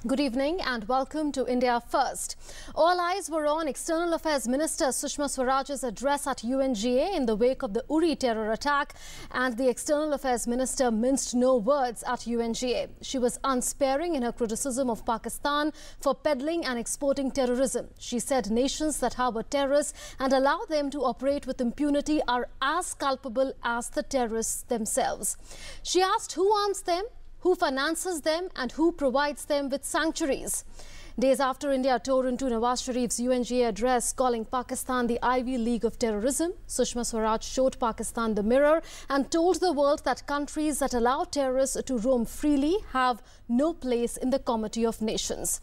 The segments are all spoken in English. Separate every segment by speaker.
Speaker 1: Good evening and welcome to India First. All eyes were on External Affairs Minister Sushma Swaraj's address at UNGA in the wake of the Uri terror attack, and the External Affairs Minister minced no words at UNGA. She was unsparing in her criticism of Pakistan for peddling and exporting terrorism. She said nations that harbour terrorists and allow them to operate with impunity are as culpable as the terrorists themselves. She asked who arms them, who finances them and who provides them with sanctuaries. Days after India tore into Nawaz Sharif's UNGA address calling Pakistan the Ivy League of terrorism, Sushma Swaraj showed Pakistan the mirror and told the world that countries that allow terrorists to roam freely have no place in the comity of nations.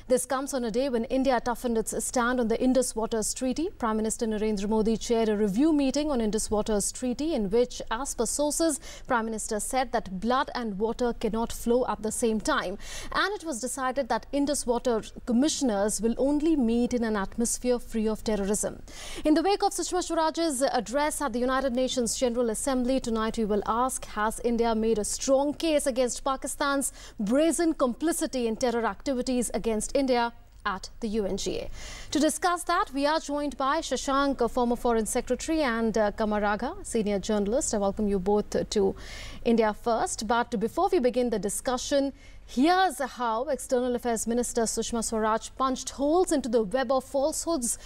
Speaker 1: This comes on a day when India toughened its stand on the Indus Waters Treaty. Prime Minister Narendra Modi chaired a review meeting on Indus Waters Treaty in which, as per sources, Prime Minister said that blood and water cannot flow at the same time. And it was decided that Indus Water commissioners will only meet in an atmosphere free of terrorism. In the wake of Sushma Swaraj's address at the United Nations General Assembly, tonight we will ask, has India made a strong case against Pakistan's brazen complicity in terror activities against India at the UNGA? To discuss that, we are joined by Shashank, a former Foreign Secretary, and Kamaragha, senior journalist. I welcome you both to India First. But before we begin the discussion, here's how External Affairs Minister Sushma Swaraj punched holes into the web of falsehoods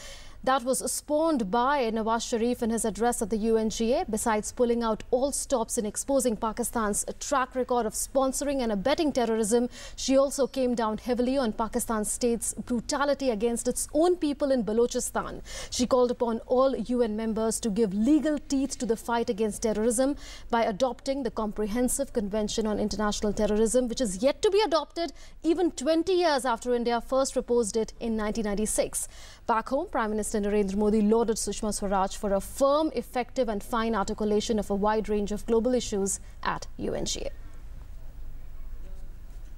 Speaker 1: that was spawned by Nawaz Sharif in his address at the UNGA. Besides pulling out all stops in exposing Pakistan's track record of sponsoring and abetting terrorism, she also came down heavily on Pakistan state's brutality against its own people in Balochistan. She called upon all UN members to give legal teeth to the fight against terrorism by adopting the Comprehensive Convention on International Terrorism, which is yet to be adopted even 20 years after India first proposed it in 1996. Back home, Prime Minister Narendra Modi lauded Sushma Swaraj for a firm, effective and fine articulation of a wide range of global issues at UNGA.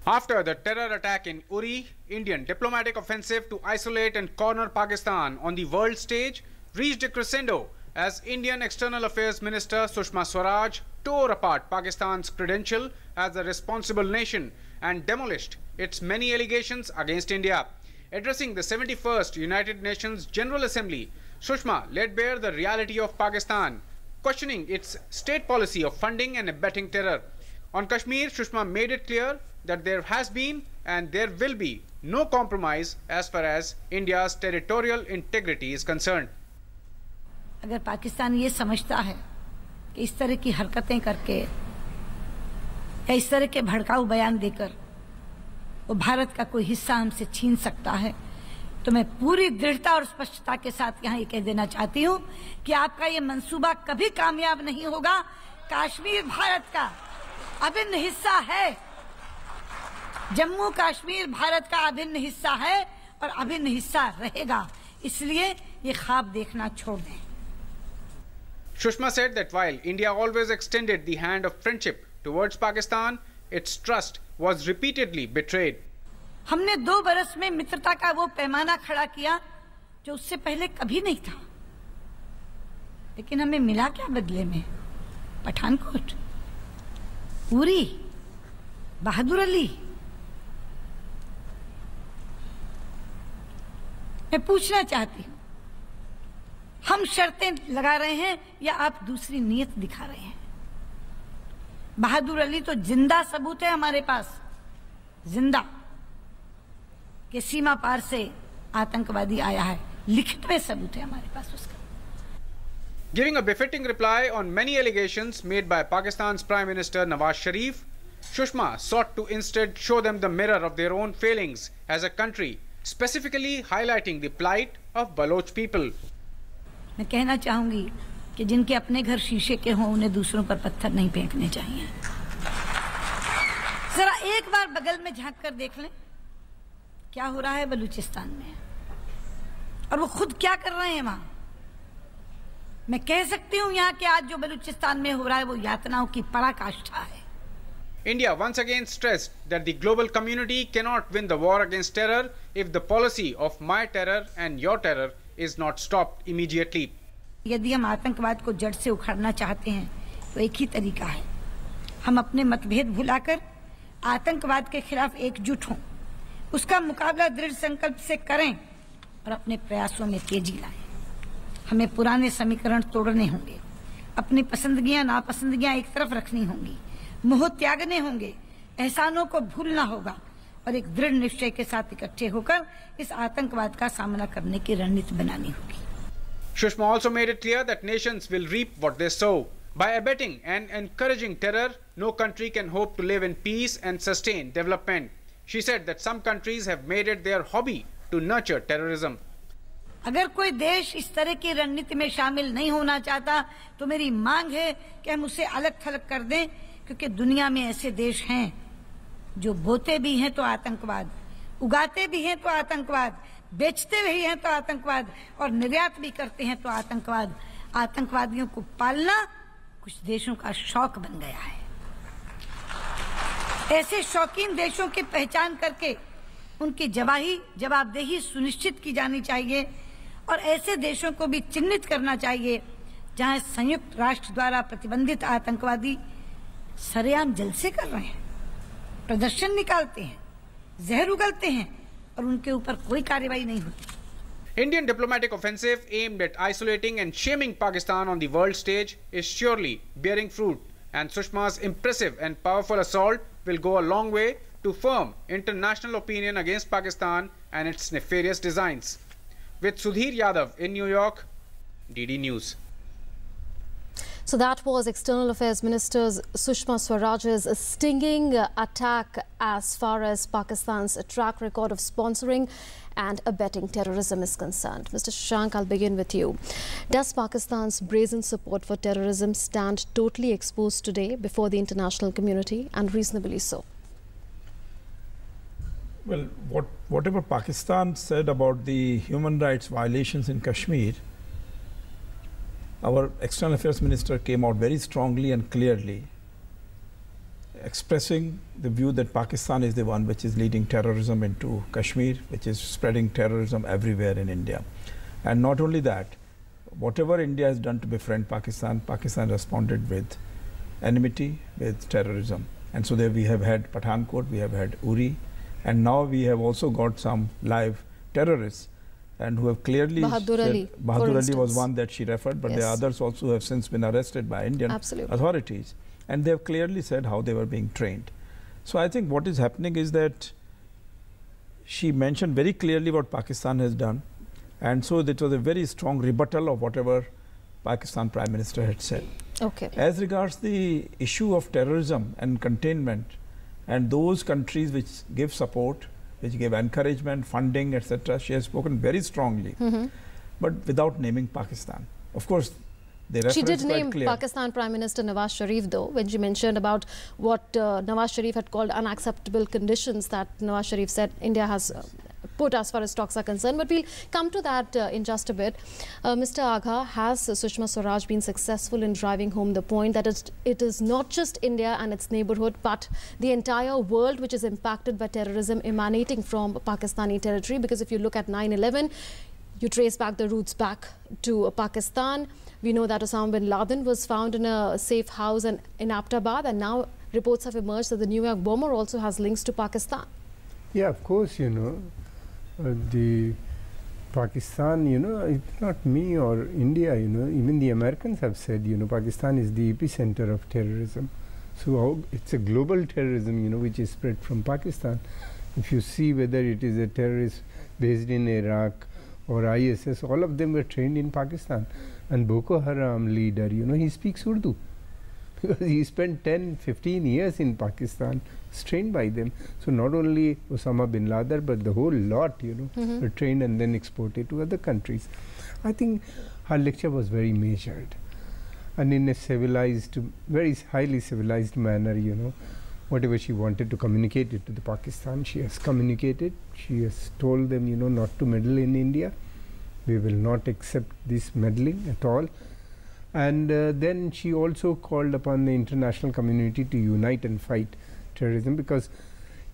Speaker 2: After the terror attack in Uri, Indian diplomatic offensive to isolate and corner Pakistan on the world stage reached a crescendo as Indian External Affairs Minister Sushma Swaraj tore apart Pakistan's credential as a responsible nation and demolished its many allegations against India. Addressing the 71st United Nations General Assembly, Sushma laid bare the reality of Pakistan, questioning its state policy of funding and abetting terror. On Kashmir, Sushma made it clear that there has been and there will be no compromise as far as India's territorial integrity is concerned.
Speaker 3: अगर पाकिस्तान ये समझता है कि इस तरह की हरकतें करके या इस तरह के भड़काऊ बयान देकर वो भारत का कोई हिस्सा हमसे छीन सकता है, तो मैं पूरी दृढ़ता और स्पष्टता के साथ यहाँ ये कह देना चाहती हूँ कि आपका ये मंसूबा कभी कामयाब नहीं होगा। कश्मीर भारत का अभिन्न हिस्सा है, जम्मू कश्मीर भारत का अभिन्न हिस्सा है और अभिन्न हिस्सा रहेगा, इसलिए ये ख्वाब देखना छोड़ दें।
Speaker 2: Sushma said that while India always extended the hand of friendship towards Pakistan, its trust was repeatedly betrayed.
Speaker 3: हमने 2 बरस में मित्रता का वो पैमाना खड़ा किया जो उससे पहले कभी नहीं था, लेकिन हमें मिला क्या बदले में? पठानकोट, उरी, बहादुर अली। मैं पूछना चाहती हूँ, हम शर्तें लगा रहे हैं या आप दूसरी नीयत दिखा रहे हैं? बहादुर अली तो जिंदा सबूत है हमारे पास, जिंदा, कि सीमा पार से आतंकवादी आया है, लिखित में सबूत है हमारे पास उसका।
Speaker 2: Giving a befitting reply on many allegations made by Pakistan's Prime Minister Nawaz Sharif, Sushma sought to instead show them the mirror of their own failings as a country, specifically highlighting the plight of Baloch people.
Speaker 3: मैं कहना चाहूंगी कि जिनके अपने घर शीशे के हों उन्हें दूसरों पर पत्थर नहीं फेंकने चाहिए। जरा एक बार बगल में झांक कर देख लें क्या हो रहा है बलूचिस्तान में, और वो खुद क्या कर रहे हैं वहां। मैं कह सकती हूं यहाँ के आज जो बलूचिस्तान में हो रहा है वो यातनाओं की पराकाष्ठा है।
Speaker 2: India once again stressed that the global community cannot win the war against terror if the policy of my terror and your terror is not stopped immediately.
Speaker 3: यदि हम आतंकवाद को जड़ से उखाड़ना चाहते हैं तो एक ही तरीका है, हम अपने मतभेद भुलाकर आतंकवाद के खिलाफ एकजुट हों, उसका मुकाबला दृढ़ संकल्प से करें और अपने प्रयासों में तेजी लाएं। हमें पुराने समीकरण तोड़ने होंगे, अपनी पसंदगियां नापसंदगियां एक तरफ रखनी होंगी, मोह त्यागने होंगे, एहसानों को भूलना होगा और एक दृढ़ निश्चय के साथ इकट्ठे होकर इस आतंकवाद का सामना करने की रणनीति बनानी होगी।
Speaker 2: Sushma also made it clear that nations will reap what they sow. By abetting and encouraging terror, no country can hope to live in peace and sustain development. She said that some countries have made it their hobby to nurture terrorism.
Speaker 3: अगर कोई देश इस तरह की रणनीति में शामिल नहीं होना चाहता तो मेरी मांग है कि हम उसे अलग थलग कर दें, क्योंकि दुनिया में ऐसे देश हैं जो बोते भी हैं तो आतंकवाद, उगाते भी हैं तो आतंकवाद, बेचते भी हैं तो आतंकवाद और निर्यात भी करते हैं तो आतंकवाद। आतंकवादियों को पालना कुछ देशों का शौक बन गया है। ऐसे शौकीन देशों की पहचान करके उनकी जवाबदेही सुनिश्चित की जानी चाहिए और ऐसे देशों को भी चिन्हित करना चाहिए जहां संयुक्त राष्ट्र द्वारा प्रतिबंधित आतंकवादी सरेआम जलसे कर रहे हैं, प्रदर्शन निकालते हैं, जहर उगलते हैं और उनके ऊपर कोई कार्रवाई नहीं होती।
Speaker 2: Indian diplomatic offensive aimed at isolating and shaming Pakistan on the world stage is surely bearing fruit, and Sushma's impressive and powerful assault will go a long way to firm international opinion against Pakistan and its nefarious designs. With Sudhir Yadav in New York, DD News.
Speaker 1: So that was External Affairs Minister Sushma Swaraj's stinging attack as far as Pakistan's track record of sponsoring and abetting terrorism is concerned. Mr. Shashank, I'll begin with you. Does Pakistan's brazen support for terrorism stand totally exposed today before the international community, and reasonably so?
Speaker 4: Well, whatever Pakistan said about the human rights violations in Kashmir, our External Affairs Minister came out very strongly and clearly expressing the view that Pakistan is the one which is leading terrorism into Kashmir, which is spreading terrorism everywhere in India. And not only that, whatever India has done to befriend Pakistan, Pakistan responded with enmity, with terrorism. And so there we have had Pathankot, we have had Uri, and now we have also got some live terrorists, and who have clearly
Speaker 1: Bahadur Ali,
Speaker 4: Bahadur Ali was one that she referred, but
Speaker 1: yes,
Speaker 4: there are others also who have since been arrested by Indian authorities, and they have clearly said how they were being trained. So I think what is happening is that she mentioned very clearly what Pakistan has done, and so it was a very strong rebuttal of whatever Pakistan Prime Minister had said.
Speaker 1: Okay.
Speaker 4: As regards the issue of terrorism and containment, and those countries which give support, which give encouragement, funding, etc., she has spoken very strongly, but without naming Pakistan. Of course,
Speaker 1: she did name Pakistan Prime Minister Nawaz Sharif, though, when she mentioned about what Nawaz Sharif had called unacceptable conditions that Nawaz Sharif said India has put as far as talks are concerned. But we'll come to that in just a bit. Mr. Agha, has Sushma Swaraj been successful in driving home the point that it is not just India and its neighborhood, but the entire world which is impacted by terrorism emanating from Pakistani territory? Because if you look at 9/11, you trace back the roots back to Pakistan. We know that Osama bin Laden was found in a safe house in Abbottabad, and now reports have emerged that the New York bomber also has links to Pakistan.
Speaker 5: Yeah, of course, you know, the Pakistan, you know, it's not me or India, you know, even the Americans have said, you know, Pakistan is the epicenter of terrorism. So it's a global terrorism, you know, which is spread from Pakistan. If you see whether it is a terrorist based in Iraq or ISS, all of them were trained in Pakistan. And Boko Haram leader, you know, he speaks Urdu because he spent 10-15 years in Pakistan, trained by them. So not only Osama bin Laden, but the whole lot, you know, were trained and then exported to other countries. I think her lecture was very measured and in a civilized, very highly civilized manner, you know. Whatever she wanted to communicate it to the Pakistan, she has communicated. She has told them, you know, not to meddle in India. We will not accept this meddling at all. And then she also called upon the international community to unite and fight terrorism, because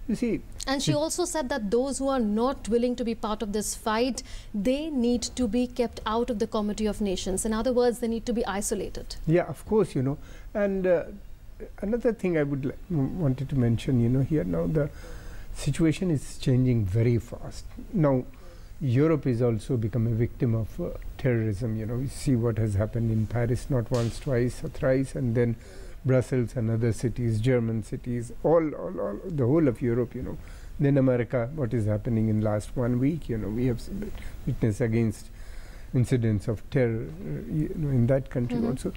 Speaker 5: you see.
Speaker 1: And she also said that those who are not willing to be part of this fight, they need to be kept out of the Committee of Nations. In other words, they need to be isolated.
Speaker 5: Yeah, of course, you know. And another thing I would wanted to mention, you know, here now, situation is changing very fast. Now, Europe is also become a victim of terrorism. You know, we see what has happened in Paris, not once, twice, or thrice, and then Brussels and other cities, German cities, all the whole of Europe. You know, then America. What is happening in last 1 week? You know, we have witnessed against incidents of terror. You know, in that country also.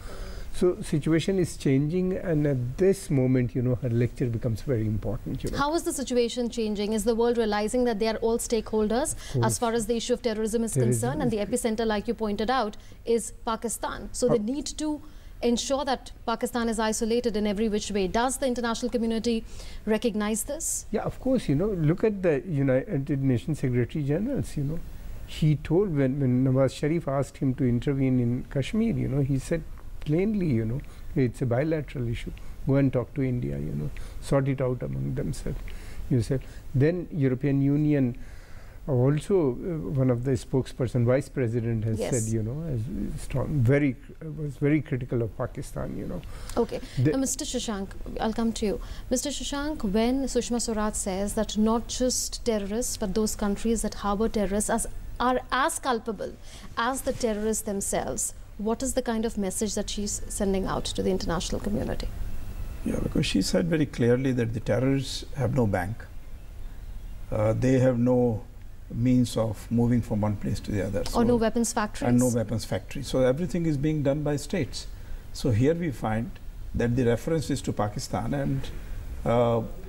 Speaker 5: So situation is changing, and at this moment, you know, her lecture becomes very important. You know.
Speaker 1: How is the situation changing? Is the world realizing that they are all stakeholders as far as the issue of terrorism is concerned, and the epicenter, like you pointed out, is Pakistan? So they need to ensure that Pakistan is isolated in every which way. Does the international community recognize this?
Speaker 5: Yeah, of course. You know, look at the United Nations Secretary Generals. You know, he told when Nawaz Sharif asked him to intervene in Kashmir, you know, he said plainly, you know, it's a bilateral issue. Go and talk to India, you know, sort it out among themselves. You said. Then European Union also, one of the spokesperson, vice president, has said, you know, was very critical of Pakistan, you know.
Speaker 1: Okay. Now, Mr. Shashank, I'll come to you. Mr. Shashank, when Sushma Swaraj says that not just terrorists, but those countries that harbor terrorists are as culpable as the terrorists themselves, what is the kind of message that she's sending out to the international community?
Speaker 4: Yeah, because she said very clearly that the terrorists have no bank. They have no means of moving from one place to the other.
Speaker 1: Or no weapons factories.
Speaker 4: And no weapons factories. So everything is being done by states. So here we find that the reference is to Pakistan, and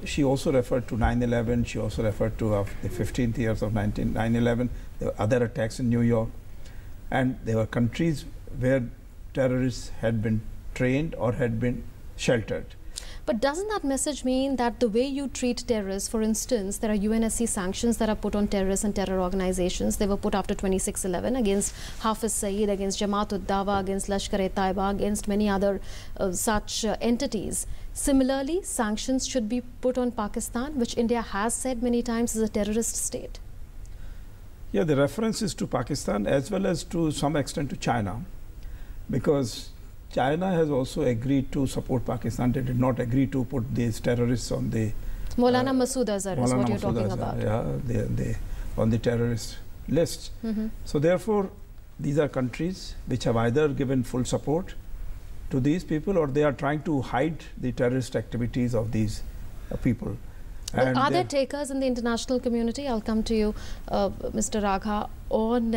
Speaker 4: she also referred to 9/11. She also referred to the 15th years of 9/11, the other attacks in New York. And there were countries where terrorists had been trained or had been sheltered.
Speaker 1: But doesn't that message mean that the way you treat terrorists, for instance, there are UNSC sanctions that are put on terrorists and terror organizations. They were put after 26/11 against Hafiz Saeed, against Jamaat-ud-Dawa, against Lashkar-e-Taiba, against many other such entities. Similarly, sanctions should be put on Pakistan, which India has said many times is a terrorist state.
Speaker 4: Yeah, the reference is to Pakistan as well as to some extent to China, because China has also agreed to support Pakistan. They did not agree to put these terrorists on the
Speaker 1: Maulana Masood Azhar is what you're talking about.
Speaker 4: Yeah, they on the terrorist list. So therefore, these are countries which have either given full support to these people, or they are trying to hide the terrorist activities of these people.
Speaker 1: But are there takers in the international community? I'll come to you, Mr. Ragha, on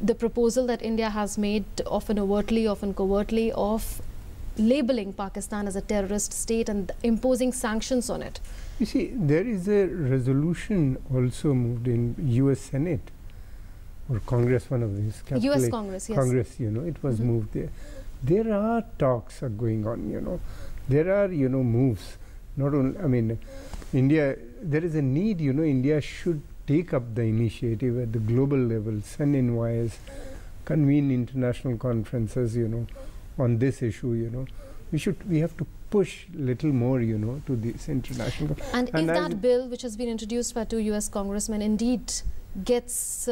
Speaker 1: the proposal that India has made, often overtly, often covertly, of labeling Pakistan as a terrorist state and imposing sanctions on it.
Speaker 5: You see, there is a resolution also moved in US Senate or Congress, one of these.
Speaker 1: US Congress, yes.
Speaker 5: Congress, you know, it was moved there. There are talks are going on, you know. There are, you know, moves. Not only, I mean, India, there is a need, you know, India should take up the initiative at the global level, send envoys, convene international conferences, you know, on this issue, you know. We have to push little more, you know, to this international.
Speaker 1: And if that bill, which has been introduced by 2 US congressmen, indeed gets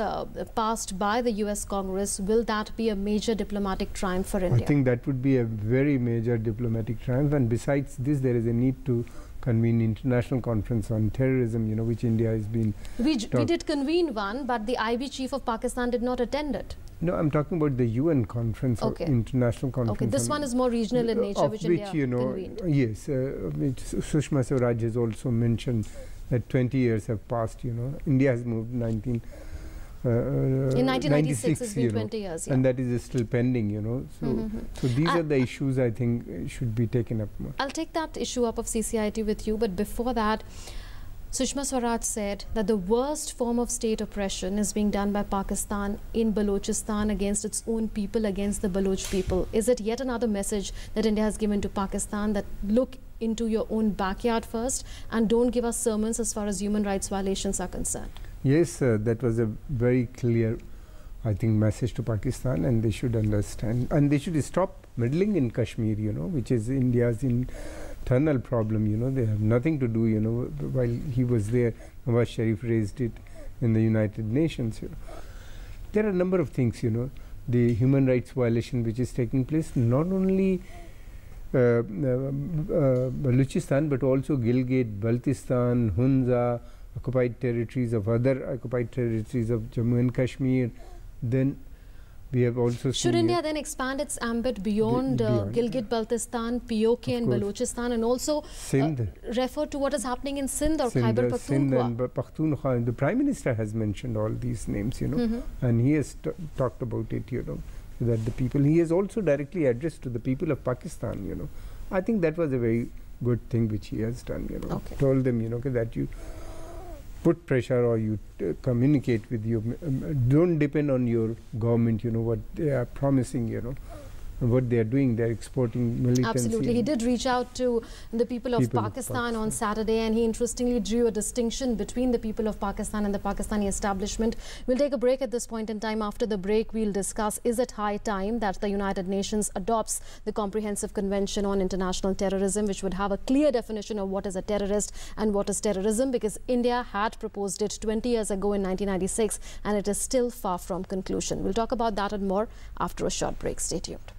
Speaker 1: passed by the US Congress, will that be a major diplomatic triumph for India?
Speaker 5: I think that would be a very major diplomatic triumph. And besides this, there is a need to convene international conference on terrorism, you know, which India has been.
Speaker 1: We did convene one, but the IB chief of Pakistan did not attend it.
Speaker 5: No, I'm talking about the UN conference, or international conference.
Speaker 1: Okay, this one is more regional in nature, which India convened.
Speaker 5: Yes, Sushma Swaraj has also mentioned that 20 years have passed, you know. India has moved in
Speaker 1: 1996, it's been 20 years, yeah.
Speaker 5: And that is still pending, you know. So these are the issues I think should be taken up more.
Speaker 1: I'll take that issue up of CCIT with you, but before that, Sushma Swaraj said that the worst form of state oppression is being done by Pakistan in Balochistan against its own people, against the Baloch people. Is it yet another message that India has given to Pakistan, that look into your own backyard first and don't give us sermons as far as human rights violations are concerned?
Speaker 5: Yes, that was a very clear, I think, message to Pakistan, and they should understand. And they should stop meddling in Kashmir, you know, which is India's internal problem, you know. They have nothing to do, you know. While he was there, Nawaz Sharif raised it in the United Nations, you know. There are a number of things, you know. The human rights violation which is taking place, not only Balochistan, but also Gilgit, Baltistan, Hunza, occupied territories of other occupied territories of Jammu and Kashmir. Then we have also
Speaker 1: Should
Speaker 5: seen
Speaker 1: India then expand its ambit beyond Gilgit-Baltistan, POK and Balochistan, and also refer to what is happening in Sindh or Khyber Pakhtunkhwa?
Speaker 5: Sindh and Pakhtunkhwa. The Prime Minister has mentioned all these names, you know, and he has talked about it, you know, that the people, he has also directly addressed to the people of Pakistan, you know. I think that was a very good thing which he has done, you know. Told them, you know, that you put pressure or you communicate with you, don't depend on your government, you know, what they are promising, you know, and what they are doing, they are exporting militancy.
Speaker 1: Absolutely. He did reach out to the people of Pakistan on Saturday, and he interestingly drew a distinction between the people of Pakistan and the Pakistani establishment. We'll take a break at this point in time. After the break, we'll discuss, is it high time that the United Nations adopts the Comprehensive Convention on International Terrorism, which would have a clear definition of what is a terrorist and what is terrorism, because India had proposed it 20 years ago in 1996, and it is still far from conclusion. We'll talk about that and more after a short break. Stay tuned.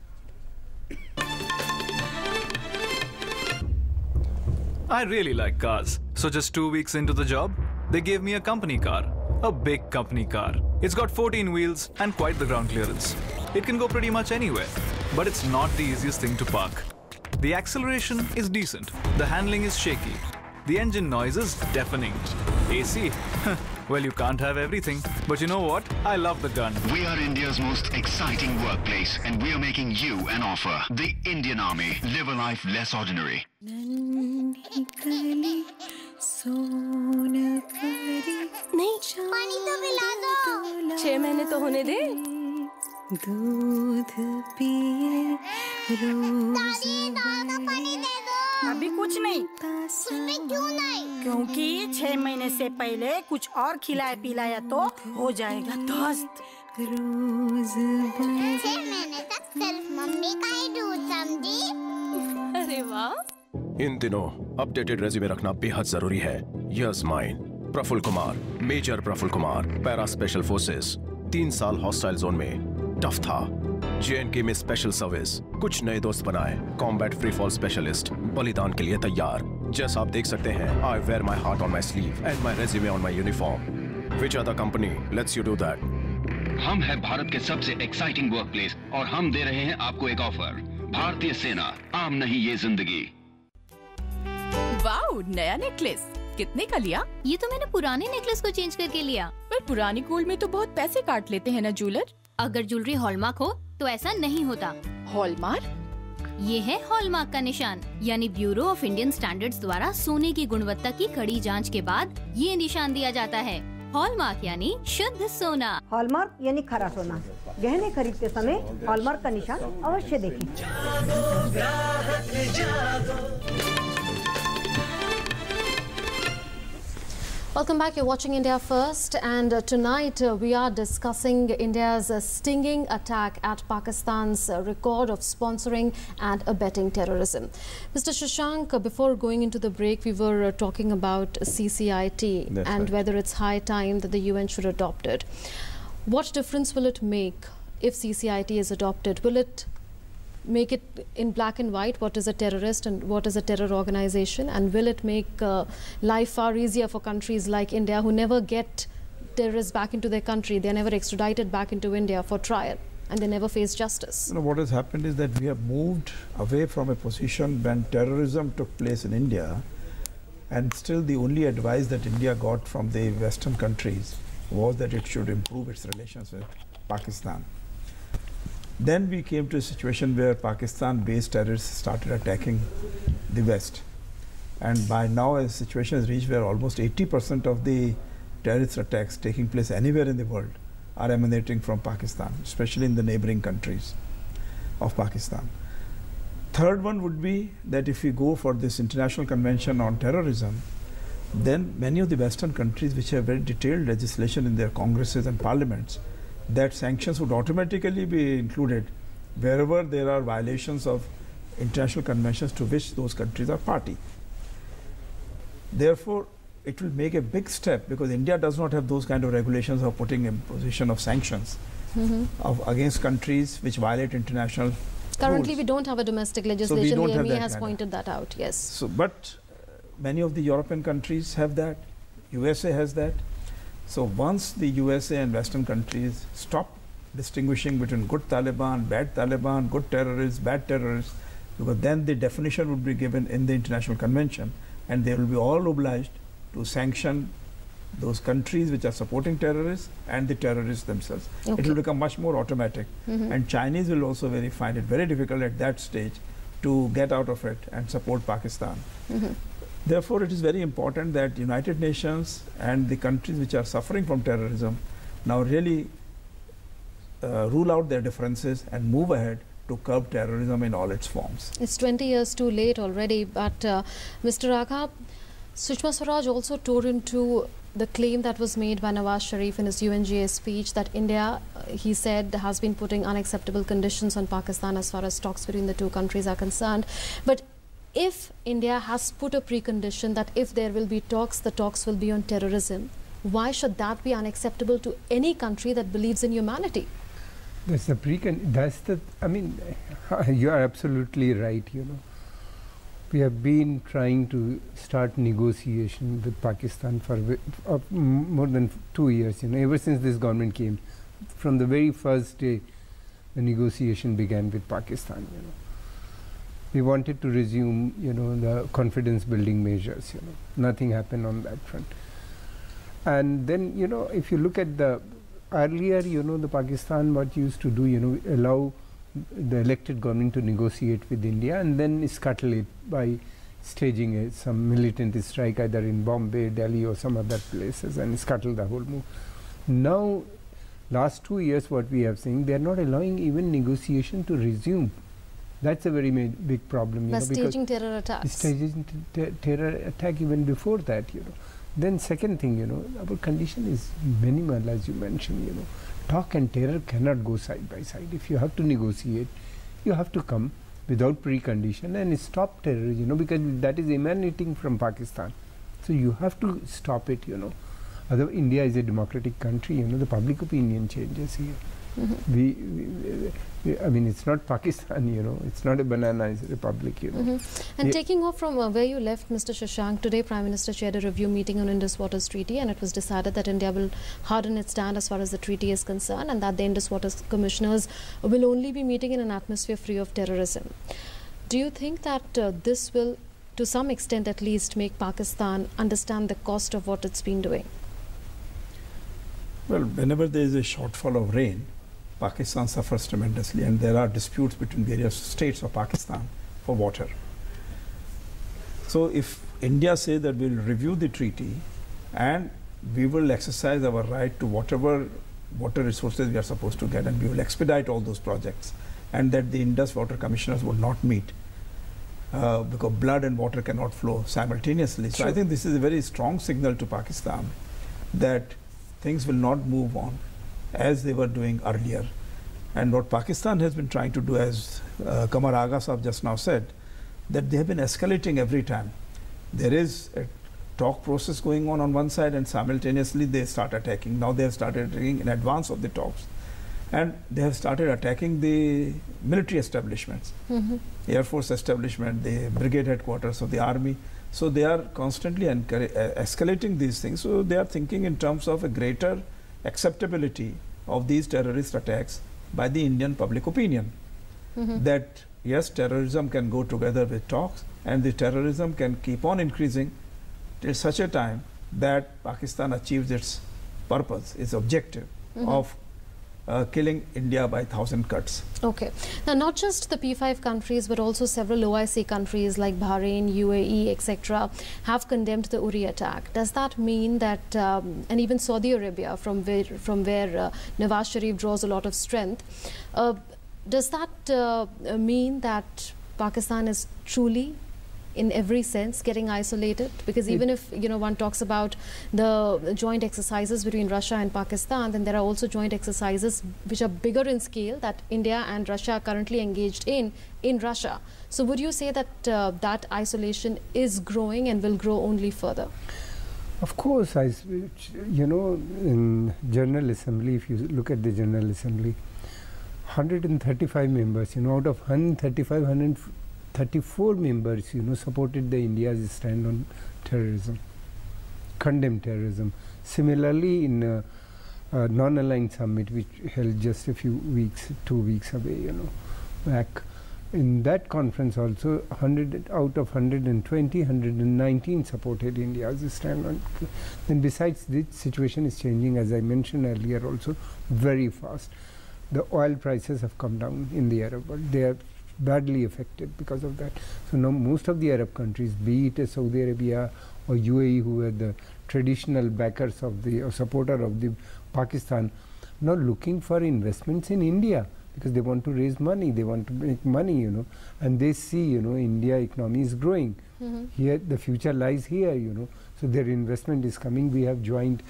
Speaker 6: I really like cars, so just 2 weeks into the job, they gave me a company car, a big company car. It's got 14 wheels and quite the ground clearance. It can go pretty much anywhere, but it's not the easiest thing to park. The acceleration is decent, the handling is shaky, the engine noise is deafening. AC? Well, you can't have everything. But you know what? I love the gun.
Speaker 7: We are India's most exciting workplace, and we are making you an offer. The Indian Army. Live a life less ordinary.
Speaker 8: 6 महीने तो होने दे। दूध पिए अभी कुछ नहीं। उसमें क्यों नहीं? क्योंकि 6 महीने से पहले कुछ और खिलाया पिलाया तो हो जाएगा ध्वस्त। 6 महीने तक सिर्फ मम्मी का ही दूध, समझी? अरे वाह।
Speaker 9: इन दिनों अपडेटेड रेज्यूमे रखना बेहद जरूरी है। Yes mine Praful Kumar, major Praful Kumar, para special forces, 3 साल हॉस्टाइल जोन में टफ था। JNK में स्पेशल सर्विस, कुछ नए दोस्त बनाए, कॉम्बैट फ्री फॉल स्पेशलिस्ट, बलिदान के लिए तैयार। जैसा आप देख सकते हैं, I wear my heart on my sleeve and my resume on my uniform. Which other company lets you do that?
Speaker 7: हम हैं भारत के सबसे एक्साइटिंग वर्कप्लेस और हम दे रहे हैं आपको एक ऑफर। भारतीय सेना, आम नहीं ये जिंदगी।
Speaker 10: वाओ, नया नेकलेस कितने का लिया?
Speaker 11: ये तो मैंने पुराने नेकलेस को चेंज करके लिया।
Speaker 10: पर पुरानी गोल्ड में तो बहुत पैसे काट लेते हैं ना ज्वेलर।
Speaker 11: अगर ज्वेलरी हॉलमार्क हो तो ऐसा नहीं होता।
Speaker 10: हॉलमार्क?
Speaker 11: ये है हॉलमार्क का निशान, यानी ब्यूरो ऑफ इंडियन स्टैंडर्ड्स द्वारा सोने की गुणवत्ता की कड़ी जांच के बाद ये निशान दिया जाता है। हॉलमार्क यानी शुद्ध सोना।
Speaker 12: हॉलमार्क यानी खरा सोना। गहने खरीदते समय हॉलमार्क का निशान अवश्य देखें।
Speaker 1: Welcome back. You're watching India First, and tonight we are discussing India's stinging attack at Pakistan's record of sponsoring and abetting terrorism. Mr. Shashank, before going into the break, we were talking about CCIT and whether it's high time that the UN should adopt it. What difference will it make if CCIT is adopted? Will it make it in black and white what is a terrorist and what is a terror organization, and will it make life far easier for countries like India who never get terrorists back into their country? They are never extradited back into India for trial and they never face justice.
Speaker 4: You know, what has happened is that we have moved away from a position when terrorism took place in India, and still the only advice that India got from the Western countries was that it should improve its relations with Pakistan. Then we came to a situation where Pakistan-based terrorists started attacking the West. And by now a situation has reached where almost 80% of the terrorist attacks taking place anywhere in the world are emanating from Pakistan, especially in the neighboring countries of Pakistan. Third one would be that if we go for this International Convention on Terrorism, then many of the Western countries which have very detailed legislation in their congresses and parliaments, that sanctions would automatically be included wherever there are violations of international conventions to which those countries are party. Therefore, it will make a big step, because India does not have those kind of regulations of putting imposition of sanctions against countries which violate international
Speaker 1: Currently,
Speaker 4: rules.
Speaker 1: we don't have a domestic legislation. The ME has pointed that out, yes.
Speaker 4: So, but many of the European countries have that. USA has that. So once the USA and Western countries stop distinguishing between good Taliban, good terrorists, bad terrorists, because then the definition would be given in the international convention, and they will be all obliged to sanction those countries which are supporting terrorists and the terrorists themselves.
Speaker 1: Okay.
Speaker 4: It will become much more automatic. And Chinese will also find it very difficult at that stage to get out of it and support Pakistan. Therefore, it is very important that United Nations and the countries which are suffering from terrorism now really rule out their differences and move ahead to curb terrorism in all its forms.
Speaker 1: It's 20 years too late already, but Mr. Raghav, Sushma Swaraj also tore into the claim that was made by Nawaz Sharif in his UNGA speech that India, he said, has been putting unacceptable conditions on Pakistan as far as talks between the two countries are concerned. But if India has put a precondition that if there will be talks, the talks will be on terrorism, why should that be unacceptable to any country that believes in humanity?
Speaker 5: That's the I mean, you are absolutely right, you know. We have been trying to start negotiation with Pakistan for more than 2 years, you know, ever since this government came. From the very first day, the negotiation began with Pakistan, you know. We wanted to resume, you know, the confidence building measures, you know. Nothing happened on that front. And then, you know, if you look at the earlier, you know, the Pakistan, what used to do, you know, allow the elected government to negotiate with India and then scuttle it by staging some militant strike either in Bombay, Delhi or some other places and scuttle the whole move. Now, last 2 years what we have seen, they are not allowing even negotiation to resume. That's a very big problem.
Speaker 1: By staging terror attacks.
Speaker 5: Staging terror attack even before that, you know. Then second thing, you know, our condition is minimal, as you mentioned, you know. Talk and terror cannot go side by side. If you have to negotiate, you have to come without precondition and stop terror, you know, because that is emanating from Pakistan. So you have to stop it, you know. Although India is a democratic country, you know, the public opinion changes here. I mean, it's not Pakistan, you know, it's not a banana republic, you know.
Speaker 1: And taking off from where you left, Mr. Shashank, today Prime Minister chaired a review meeting on Indus Waters Treaty, and it was decided that India will harden its stand as far as the treaty is concerned, and that the Indus Waters Commissioners will only be meeting in an atmosphere free of terrorism. Do you think that this will, to some extent at least, make Pakistan understand the cost of what it's been doing?
Speaker 4: Well, whenever there is a shortfall of rain, Pakistan suffers tremendously, and there are disputes between various states of Pakistan for water. So if India says that we will review the treaty and we will exercise our right to whatever water resources we are supposed to get, and we will expedite all those projects, and that the Indus Water Commissioners will not meet because blood and water cannot flow simultaneously. So I think this is a very strong signal to Pakistan that things will not move on as they were doing earlier. And what Pakistan has been trying to do, as Qamar Agha Sahab just now said, that they have been escalating every time. There is a talk process going on one side, and simultaneously they start attacking. Now they have started attacking in advance of the talks. And they have started attacking the military establishments, Air Force establishment, the brigade headquarters of the army. So they are constantly escalating these things. So they are thinking in terms of a greater acceptability of these terrorist attacks by the Indian public opinion. That yes, terrorism can go together with talks, and the terrorism can keep on increasing till such a time that Pakistan achieves its purpose, its objective of killing India by 1,000 cuts. Okay.
Speaker 1: Now, not just the P5 countries, but also several OIC countries like Bahrain, UAE, etc., have condemned the Uri attack. Does that mean that, and even Saudi Arabia, from where Nawaz Sharif draws a lot of strength, does that mean that Pakistan is truly, in every sense, getting isolated? Because even if, you know, one talks about the joint exercises between Russia and Pakistan, then there are also joint exercises which are bigger in scale that India and Russia are currently engaged in Russia. So would you say that that isolation is growing and will grow only further?
Speaker 5: Of course, you know, in General Assembly, if you look at the General Assembly, 135 members, you know, out of 135, 134 members, you know, supported the India's stand on terrorism. condemn terrorism. Similarly, in non-aligned summit, which held just a few weeks, 2 weeks away, back, in that conference also 100 out of 120, 119 supported India's stand on. Then besides, this situation is changing, as I mentioned earlier, also very fast. The oil prices have come down in the Arab world. They are badly affected because of that. So now most of the Arab countries, be it Saudi Arabia or UAE, who were the traditional backers of the or supporter of the Pakistan, now looking for investments in India, because they want to raise money, they want to make money, and they see, India economy is growing. Here, the future lies here, so their investment is coming. We have joint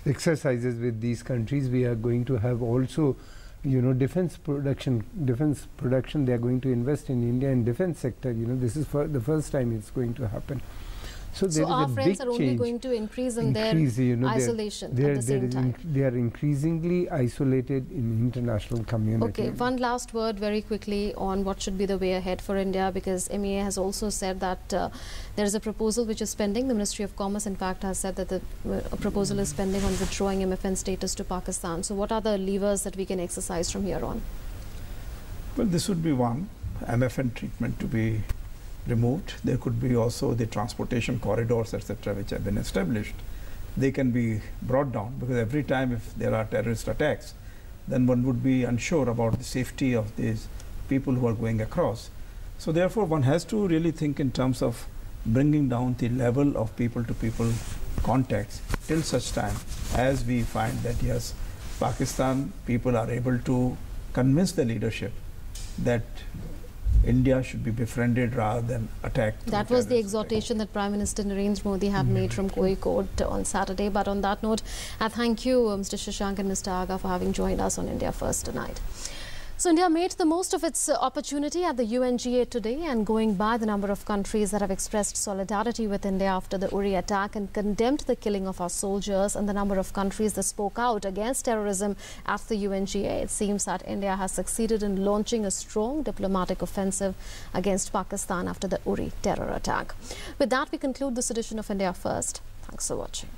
Speaker 5: exercises with these countries. We are going to have also, defense production. They are going to invest in India in defense sector. This is for the first time it's going to happen. So
Speaker 1: our friends are only going to increase in their isolation at the same time.
Speaker 5: They are increasingly isolated in international community.
Speaker 1: Okay, one last word very quickly on what should be the way ahead for India, because MEA has also said that there is a proposal which is pending. The Ministry of Commerce, in fact, has said that a proposal is pending on withdrawing MFN status to Pakistan. So what are the levers that we can exercise from here on?
Speaker 4: Well, this would be one, MFN treatment to be removed. There could be also the transportation corridors, etc., which have been established. They can be brought down, because every time if there are terrorist attacks, then one would be unsure about the safety of these people who are going across. So therefore, one has to really think in terms of bringing down the level of people-to-people contacts till such time as we find that yes, Pakistan people are able to convince the leadership that India should be befriended rather than attacked.
Speaker 1: That was the exhortation that Prime Minister Narendra Modi had made from Kozhikode on Saturday. But on that note, I thank you, Mr. Shashank and Mr. Aga, for having joined us on India First tonight. So India made the most of its opportunity at the UNGA today, and going by the number of countries that have expressed solidarity with India after the Uri attack and condemned the killing of our soldiers, and the number of countries that spoke out against terrorism at the UNGA, it seems that India has succeeded in launching a strong diplomatic offensive against Pakistan after the Uri terror attack. With that, we conclude this edition of India First. Thanks for watching.